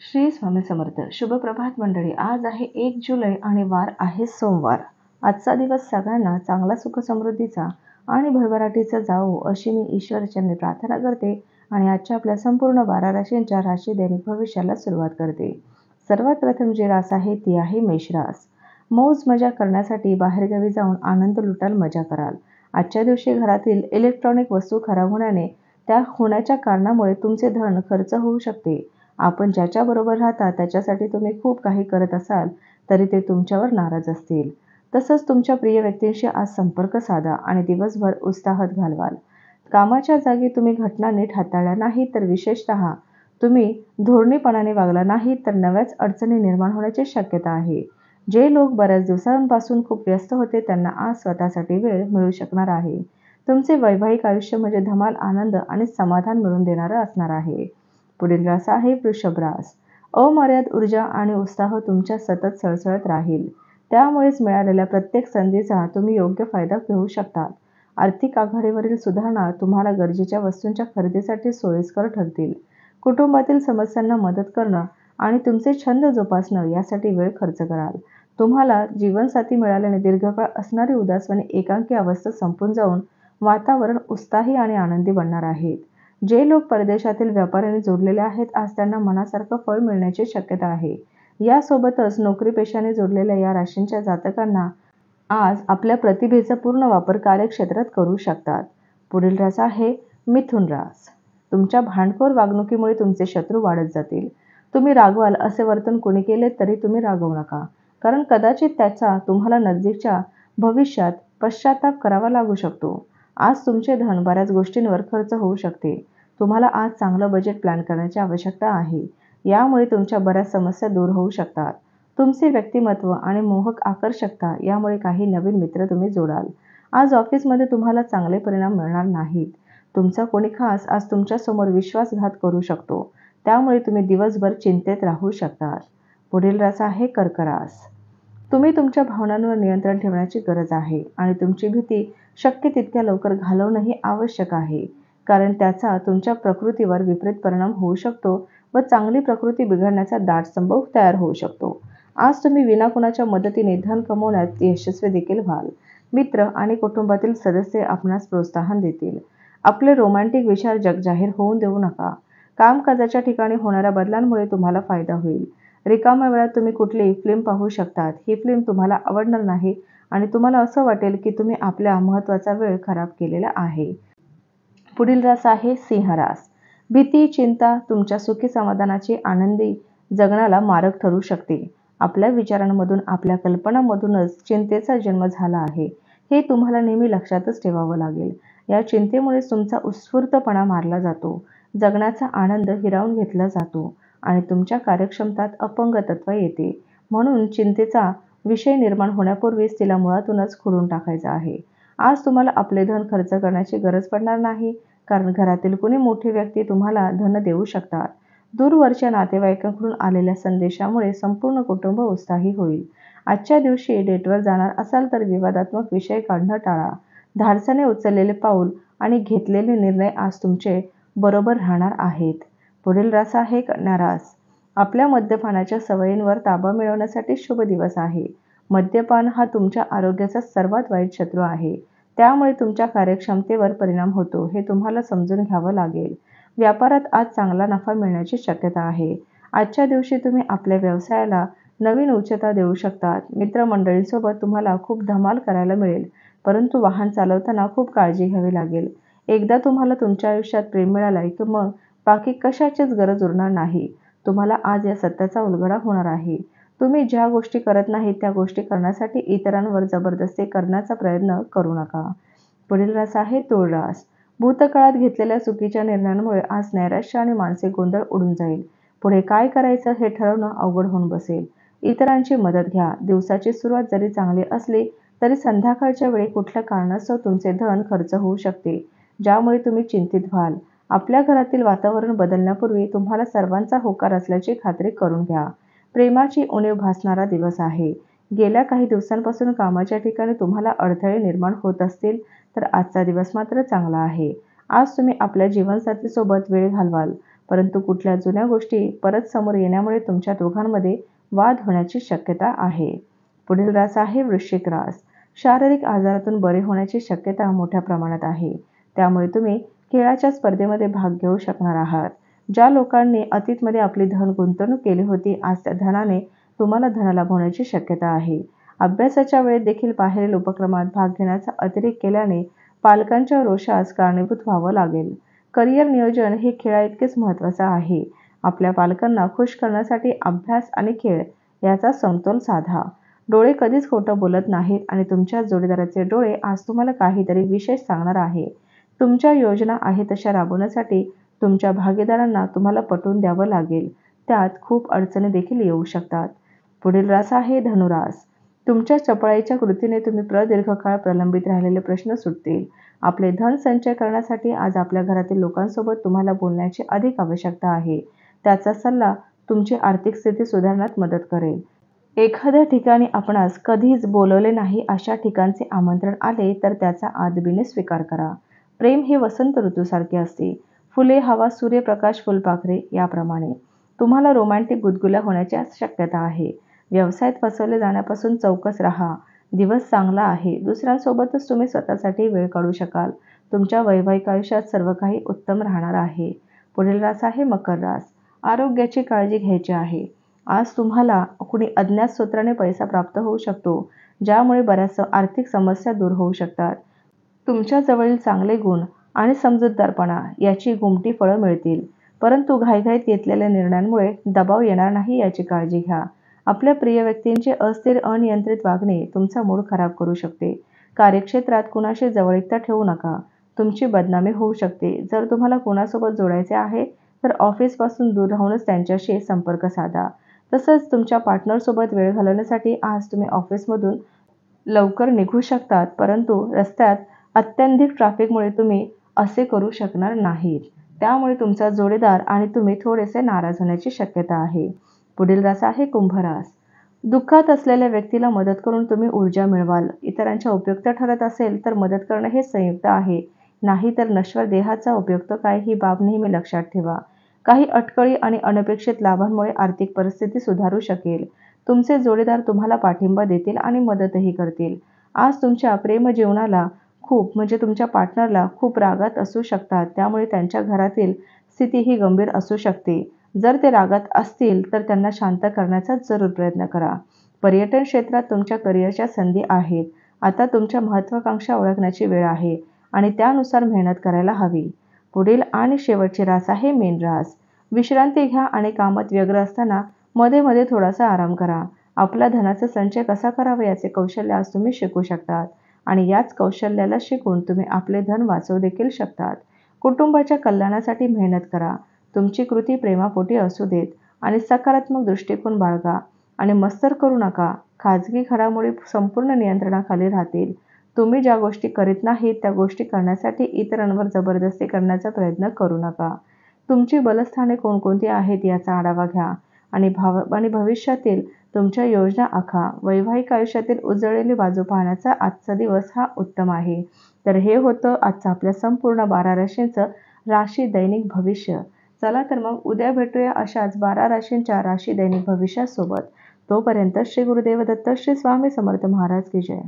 श्री स्वामी समर्थ. शुभ प्रभात मंडळी. आज आहे 1 जुलै आणि वार आहे सोमवार. आजचा दिवस सगळ्यांना चांगला सुख समृद्धीचा आणि भरभराटीचा जावो अशी मी ईश्वरचरणी प्रार्थना करते आणि आजच्या आपल्या संपूर्ण 12 राशींच्या राशी दैनिक भविष्याला सुरुवात करते. सर्वात प्रथम जी रास आहे ती आहे मेष रास. मौज मजा करण्यासाठी बाहेरगावी जाऊन आनंद लुटाल, मजा कराल. आजच्या दिवशी घरातील इलेक्ट्रॉनिक वस्तू खराब होण्याने त्या होण्याच्या कारणामुळे तुमचे धन खर्च होऊ शकते. आपण ज्याच्याबरोबर राहता त्याच्यासाठी तुम्ही खूप काही करत असाल तरी ते तुमच्यावर नाराज असतील. तसंच तुमच्या प्रिय व्यक्तींशी आज संपर्क साधा आणि दिवसभर उत्साहात घालवाल. कामाच्या जागी तुम्ही घटना नीट हाताळल्या नाही तर विशेषतः तुम्ही धोरणीपणाने वागला नाही तर नव्याच अडचणी निर्माण होण्याची शक्यता आहे. जे लोक बऱ्याच दिवसांपासून खूप व्यस्त होते त्यांना आज स्वतःसाठी वेळ मिळू शकणार आहे. तुमचे वैवाहिक आयुष्य म्हणजे धमाल, आनंद आणि समाधान मिळवून देणारं असणार आहे. पुढील रास आहे वृषभ रास. अमर्याद ऊर्जा आणि उत्साह तुमच्या सतत सळसळत राहील. त्यामुळेच मिळालेल्या प्रत्येक संधीचा तुम्ही योग्य फायदा घेऊ शकतात. आर्थिक आघाडीवरील सुधारणा तुम्हाला गरजेच्या वस्तूंच्या खरेदीसाठी सोयीस्कर ठरतील. कुटुंबातील समस्यांना मदत करणं आणि तुमचे छंद जोपासणं यासाठी वेळ खर्च कराल. तुम्हाला जीवनसाथी मिळाल्याने दीर्घकाळ असणारी उदास आणि एकांकी अवस्था संपून जाऊन वातावरण उत्साही आणि आनंदी बनणार आहेत. जे लोक परदेशातील व्यापाऱ्यांनी जोडलेले आहेत आज त्यांना मनासारखं फळ मिळण्याची शक्यता आहे. यासोबतच नोकरी पेशाने जोडलेल्या या राशींच्या जातकांना आज आपल्या प्रतिभेचा पूर्ण वापर कार्यक्षेत्रात करू शकतात. पुढील रास आहे मिथुन रास. तुमच्या भांडखोर वागणुकीमुळे तुमचे शत्रू वाढत जातील. तुम्ही रागवाल असे वर्तन कोणी केले तरी तुम्ही रागवू नका, कारण कदाचित त्याचा तुम्हाला नजीकच्या भविष्यात पश्चाताप करावा लागू शकतो. आज तुमचे धन बऱ्याच गोष्टींवर खर्च होऊ शकते. तुम्हाला आज चांगलं बजेट प्लॅन करण्याची आवश्यकता आहे. यामुळे तुमच्या बऱ्याच समस्या दूर होऊ शकतात. तुमचे व्यक्तिमत्व आणि मोहक आकर्षकता यामुळे काही नवीन मित्र तुम्ही जोडाल. आज ऑफिसमध्ये तुम्हाला चांगले परिणाम मिळणार नाहीत. तुमचा कोणी खास आज तुमच्यासमोर विश्वासघात करू शकतो. त्यामुळे तुम्ही दिवसभर चिंतेत राहू शकतात. पुढील रास आहे कर्क रास. तुम्ही तुमच्या भावनांवर नियंत्रण ठेवण्याची गरज आहे आणि तुमची भीती शक्य तितक्या लवकर घालवणंही आवश्यक आहे, कारण त्याचा तुमच्या प्रकृतीवर विपरीत परिणाम होऊ शकतो व चांगली प्रकृती बिघडण्याचा दाट संभव तयार होऊ शकतो. आज तुम्ही विनाकुणाच्या मदतीने धन कमवण्यात यशस्वी देखील व्हाल. मित्र आणि कुटुंबातील सदस्य आपणास प्रोत्साहन देतील. आपले रोमॅन्टिक विचार जगजाहीर होऊन देऊ नका. कामकाजाच्या ठिकाणी होणाऱ्या बदलांमुळे तुम्हाला फायदा होईल. रिकाम्या वेळात तुम्ही कुठलीही फिल्म पाहू शकतात. ही फिल्म तुम्हाला आवडणार नाही आणि तुम्हाला असं वाटेल की तुम्ही आपल्या महत्त्वाचा वेळ खराब केलेला आहे. पुढील रास आहे सिंह रास. भीती, चिंता तुमच्या सुखी समाधानाची आनंदी जगण्याला मारक ठरू शकते. आपल्या विचारांमधून, आपल्या कल्पनांमधूनच चिंतेचा जन्म झाला आहे. हे तुम्हाला नेहमी लक्षातच ठेवावं लागेल. या चिंतेमुळेच तुमचा उत्स्फूर्तपणा मारला जातो, जगण्याचा आनंद हिरावून घेतला जातो आणि तुमच्या कार्यक्षमतेत अपंगत्व येते. म्हणून चिंतेचा विषय निर्माण होण्यापूर्वीच तिला मुळातूनच खोडून टाकायचा आहे. आज तुम्हाला आपले धन खर्च करण्याची गरज पडणार नाही, कारण घरातील कुणी मोठी व्यक्ती तुम्हाला धन देऊ शकतात. दूरवरच्या नातेवाईकांकडून आलेल्या संदेशामुळे संपूर्ण कुटुंब उत्साही होईल. आजच्या दिवशी डेटवर जाणार असाल तर विवादात्मक विषय काढणं टाळा. धाडसाने उचललेले पाऊल आणि घेतलेले निर्णय आज तुमचे बरोबर राहणार आहेत. पुढील रास आहे कन्या रास. आपल्या मद्यपानाच्या सवयींवर ताबा मिळवण्यासाठी शुभ दिवस आहे. मद्यपान हा तुमच्या आरोग्याचा सर्वात वाईट शत्रू आहे. त्यामुळे तुमच्या कार्यक्षमतेवर परिणाम होतो हे तुम्हाला समजून घ्यावं लागेल. व्यापारात आज चांगला नफा मिळण्याची शक्यता आहे. आजच्या दिवशी तुम्ही आपल्या व्यवसायाला नवीन उच्चता देऊ शकतात. मित्रमंडळींसोबत तुम्हाला खूप धमाल करायला मिळेल, परंतु वाहन चालवताना खूप काळजी घ्यावी लागेल. एकदा तुम्हाला तुमच्या आयुष्यात प्रेम मिळालं की मग बाकी कशाचीच गरज उरणार नाही. तुम्हाला आज या सत्याचा उलगडा होणार आहे. तुम्ही ज्या गोष्टी करत नाही त्या गोष्टी करण्यासाठी इतरांवर जबरदस्ती करण्याचा प्रयत्न करू नका. पुढील रास आहे तुळ रास. भूतकाळात घेतलेल्या चुकीच्या निर्णयांमुळे आज नैराश्य आणि मानसिक गोंधळ उडून जाईल. पुढे काय करायचं हे ठरवणं अवघड होऊन बसेल. इतरांची मदत घ्या. दिवसाची सुरुवात जरी चांगली असली तरी संध्याकाळच्या वेळी कुठल्या कारणास्तव तुमचे धन खर्च होऊ शकते, ज्यामुळे तुम्ही चिंतित व्हाल. आपल्या घरातील वातावरण बदलण्यापूर्वी तुम्हाला सर्वांचा होकार असल्याची खात्री करून घ्या. प्रेमाची उणीव भासणारा दिवस आहे. गेल्या काही दिवसांपासून कामाच्या ठिकाणी तुम्हाला अडथळे निर्माण होत असतील तर आजचा दिवस मात्र चांगला आहे. आज तुम्ही आपल्या जीवनसाथीसोबत वेळ घालवाल, परंतु कुठल्या जुन्या गोष्टी परत समोर येण्यामुळे तुमच्या दोघांमध्ये वाद होण्याची शक्यता आहे. पुढील रास आहे वृश्चिक रास. शारीरिक आजारातून बरे होण्याची शक्यता मोठ्या प्रमाणात आहे. त्यामुळे तुम्ही खेळाच्या स्पर्धेमध्ये भाग घेऊ शकणार आहात. ज्या लोकांनी अतीतमध्ये आपली धन गुंतवणूक केली होती, आज त्या धनाने तुम्हाला धनलाभ होण्याची शक्यता आहे. अभ्यासाच्या वेळेत देखील बाहेरील उपक्रमात भाग घेण्याचा अतिरेक केल्याने पालकांच्या रोषास कारणीभूत व्हावं लागेल. करिअर नियोजन हे खेळाइतकेच महत्त्वाचं आहे. आपल्या पालकांना खुश करण्यासाठी अभ्यास आणि खेळ याचा समतोल साधा. डोळे कधीच खोटं बोलत नाहीत आणि तुमच्या जोडीदाराचे डोळे आज तुम्हाला काहीतरी विशेष सांगणार आहे. तुमच्या योजना आहे तशा राबवण्यासाठी तुमच्या भागीदारांना तुम्हाला पटवून द्यावं लागेल. त्यात खूप अडचणी देखील येऊ शकतात. पुढील रास आहे धनुरास. तुमच्या चपळाईच्या कृतीने तुम्ही प्रदीर्घकाळ प्रलंबित राहिलेले प्रश्न सुटतील. आपले धन संचय करण्यासाठी आज आपल्या घरातील लोकांसोबत तुम्हाला बोलण्याची अधिक आवश्यकता आहे. त्याचा सल्ला तुमची आर्थिक स्थिती सुधारण्यात मदत करेल. एखाद्या ठिकाणी आपणास कधीच बोलवले नाही अशा ठिकाणचे आमंत्रण आले तर त्याचा आदबीने स्वीकार करा. प्रेम हे वसंत ऋतूसारखे असते. फुले, हवा, सूर्यप्रकाश, फुलपाखरे याप्रमाणे. तुम्हाला रोमॅन्टिक गुदगुल्या होण्याची शक्यता आहे. व्यवसायात फसवले जाण्यापासून चौकस राहा. दिवस चांगला आहे. दुसऱ्यांसोबतच तुम्ही स्वतःसाठी वेळ काढू शकाल. तुमच्या वैवाहिक आयुष्यात सर्व काही उत्तम राहणार आहे. पुढील रास आहे मकर रास. आरोग्याची काळजी घ्यायची आहे. आज तुम्हाला कुणी अज्ञात स्रोताने पैसा प्राप्त होऊ शकतो, ज्यामुळे बऱ्याच आर्थिक समस्या दूर होऊ शकतात. तुमच्या जवळील चांगले गुण आणि समजूतदारपणा याची घुमटी फळं मिळतील. परंतु घाईघाईत घेतलेल्या निर्णयांमुळे दबाव येणार नाही याची काळजी घ्या. आपल्या प्रिय व्यक्तींचे अस्थिर, अनियंत्रित वागणे तुमचा मूड खराब करू शकते. कार्यक्षेत्रात कुणाशी जवळीकता ठेवू नका. तुमची बदनामी होऊ शकते. जर तुम्हाला कुणासोबत जोडायचे आहे तर ऑफिसपासून दूर राहूनच त्यांच्याशी संपर्क साधा. तसंच तुमच्या पार्टनरसोबत वेळ घालवण्यासाठी आज तुम्ही ऑफिसमधून लवकर निघू शकतात, परंतु रस्त्यात अत्यधिक ट्रॅफिकमुळे तुम्ही असे करू शकणार नाहीत. त्यामुळे तुमचा जोडीदार आणि तुम्ही थोडेसे नाराज होण्याची शक्यता आहे. पुढील रास आहे कुंभ रास. दुःखात असलेल्या व्यक्तीला मदत करून तुम्ही ऊर्जा मिळवाल. इतरांच्या उपयुक्त ठरत असेल तर मदत करणं हे संयुक्त आहे, नाही तर नश्वर देहाचा उपयुक्त काय ही बाब नेहमी लक्षात ठेवा. काही अटकळी आणि अनपेक्षित लाभांमुळे आर्थिक परिस्थिती सुधारू शकेल. तुमचे जोडीदार तुम्हाला पाठिंबा देतील आणि मदतही करतील. आज तुमच्या प्रेमजीवनाला तुमच्या पार्टनरला खूप रागात असू शकतात, त्यामुळे त्यांच्या घरातील स्थिती ही गंभीर असू शकते. जर ते रागात असतील तर त्यांना शांत करण्याचा जरूर प्रयत्न करा. पर्यटन क्षेत्रात तुमच्या करिअरच्या संधी आहेत. आता तुमच्या महत्त्वाकांक्षा ओळखण्याची वेळ आहे आणि त्यानुसार मेहनत करायला हवी. पुढील आणि शेवटची रास आहे मीन रास. विश्रांती घ्या आणि कामात व्यग्र असताना मध्ये मध्ये थोडासा आराम करा. आपला धनाचा संचय कसा करावा याचे कौशल्य आज तुम्ही शिकू शकतात आणि याच कौशल्याला शिकून तुम्ही आपले धन वाचवू देखील शकतात. कुटुंबाच्या कल्याणासाठी मेहनत करा. तुमची कृती प्रेमापोटी असू देत आणि सकारात्मक दृष्टिकोन बाळगा आणि मत्सर करू नका. खाजगी घडामोडी संपूर्ण नियंत्रणाखाली राहतील. तुम्ही ज्या गोष्टी करीत नाहीत त्या गोष्टी करण्यासाठी इतरांवर जबरदस्ती करण्याचा प्रयत्न करू नका. तुमची बलस्थाने कोणकोणती आहेत याचा आढावा घ्या आणि भविष्यातील तुमच्या योजना आखा. वैवाहिक आयुष्यातील उजळलेली बाजू पाहण्याचा आजचा दिवस हा उत्तम आहे. तर हे होतं आजचं आपल्या संपूर्ण 12 राशींचं राशी दैनिक भविष्य. चला तर मग उद्या भेटूया अशाच 12 राशींच्या राशी दैनिक भविष्यासोबत. तोपर्यंत श्री गुरुदेव दत्त, श्री स्वामी समर्थ महाराज की जय.